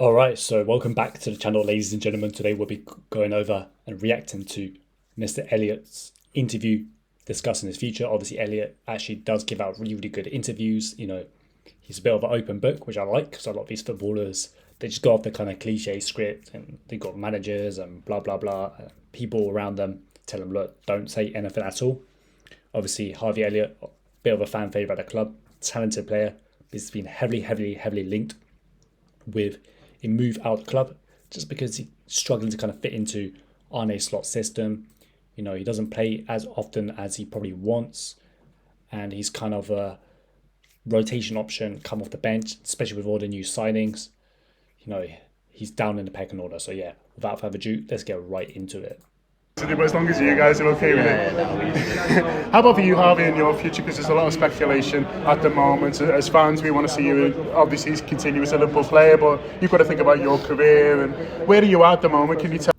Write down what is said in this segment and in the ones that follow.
All right, so welcome back to the channel, ladies and gentlemen. Today we'll be going over and reacting to Mr. Elliott's interview discussing his future. Obviously, Elliott actually does give out really, really good interviews. He's a bit of an open book, which I like because a lot of these footballers, they just go off the kind of cliche script and they've got managers and blah, blah, blah. People around them tell them, look, don't say anything at all. Obviously, Harvey Elliott, a bit of a fan favourite at the club, talented player. He's been heavily, heavily, heavily linked with a move out of the club just because he's struggling to kind of fit into Arne Slot's system. He doesn't play as often as he probably wants, and he's kind of a rotation option, come off the bench, especially with all the new signings. He's down in the pecking order. So yeah, without further ado, let's get right into it. But as long as you guys are okay with it. How about for you, Harvey, in your future? Because there's a lot of speculation at the moment. As fans, we want to see you obviously continue as a Liverpool player, but you've got to think about your career and where are you at the moment? Can you tell?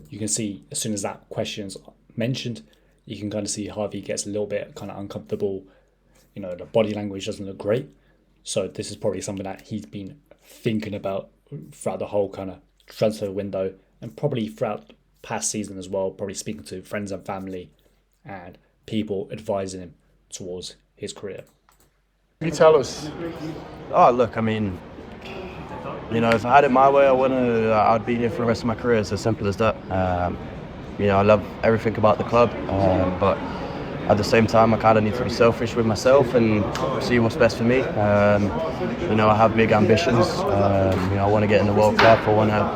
You can see as soon as that question's mentioned, you can kind of see Harvey gets a little bit kind of uncomfortable. The body language doesn't look great. So this is probably something that he's been thinking about throughout the whole kind of transfer window and probably throughout past season as well, probably speaking to friends and family and people advising him towards his career. Can you tell us? Oh, look, I mean, if I had it my way, I'd be here for the rest of my career. It's as simple as that. I love everything about the club, but at the same time, I kind of need to be selfish with myself and see what's best for me. I have big ambitions. I want to get in the World Cup. I want to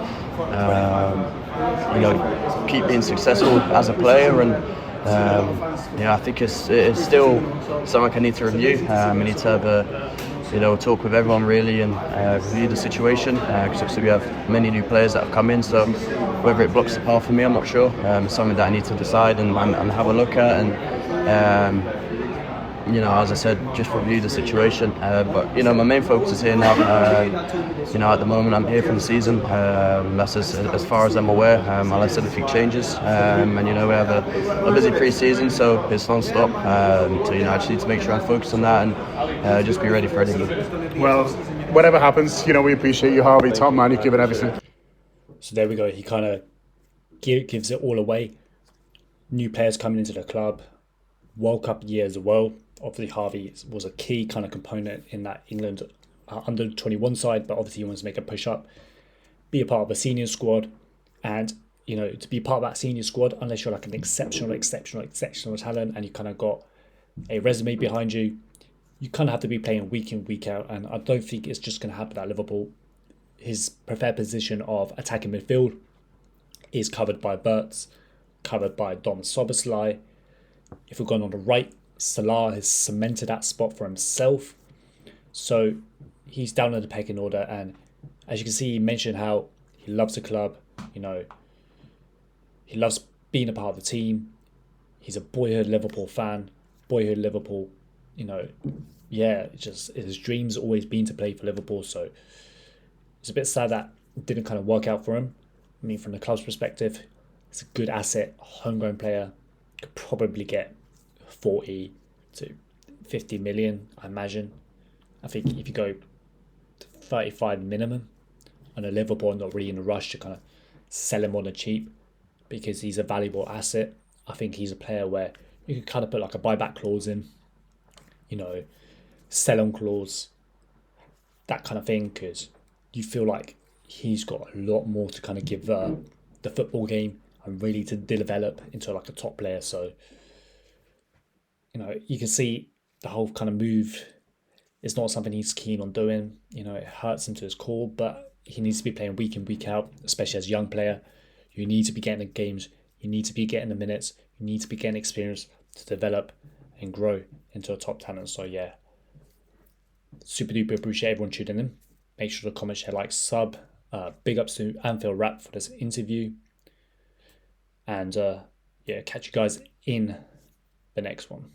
keep being successful as a player, and I think it's still something I need to review. I need to have a talk with everyone really and review the situation because we have many new players that have come in. So whether it blocks the path for me, I'm not sure. It's something that I need to decide and have a look at, and as I said, just review the situation. But my main focus is here now. At the moment, I'm here for the season. That's as far as I'm aware, unless anything changes. And we have a busy pre-season, so it's non-stop. So I just need to make sure I'm focused on that and just be ready for anything. Well, whatever happens, we appreciate you, Harvey. Top man, you've given everything. So there we go. He kind of gives it all away. New players coming into the club. World Cup year as well. Obviously, Harvey was a key kind of component in that England under 21 side, but obviously he wants to make a push up, be a part of a senior squad, and to be part of that senior squad, unless you're like an exceptional talent and you kind of got a resume behind you, you kind of have to be playing week in, week out, and I don't think it's just going to happen at Liverpool. His preferred position of attacking midfield is covered by Bertz, covered by Dom Soboslai. If we're going on the right, Salah has cemented that spot for himself. So he's down in the pecking order, and as you can see, he mentioned how he loves the club. He loves being a part of the team. He's a boyhood Liverpool fan. Boyhood Liverpool, his dream's always been to play for Liverpool. So it's a bit sad that it didn't kind of work out for him. I mean, from the club's perspective, it's a good asset, homegrown player. Could probably get 40 to 50 million, I imagine. I think if you go to 35 minimum, and Liverpool are not really in a rush to kind of sell him on the cheap because he's a valuable asset. I think he's a player where you could kind of put like a buyback clause in, sell on clause, that kind of thing, because you feel like he's got a lot more to kind of give the football game and really to develop into like a top player. So you can see the whole kind of move is not something he's keen on doing. It hurts him to his core, but he needs to be playing week in, week out, especially as a young player. You need to be getting the games. You need to be getting the minutes. You need to be getting experience to develop and grow into a top talent. So yeah, super duper appreciate everyone tuning in. Make sure to comment, share, like, sub. Big ups to Anfield Rap for this interview. And catch you guys in the next one.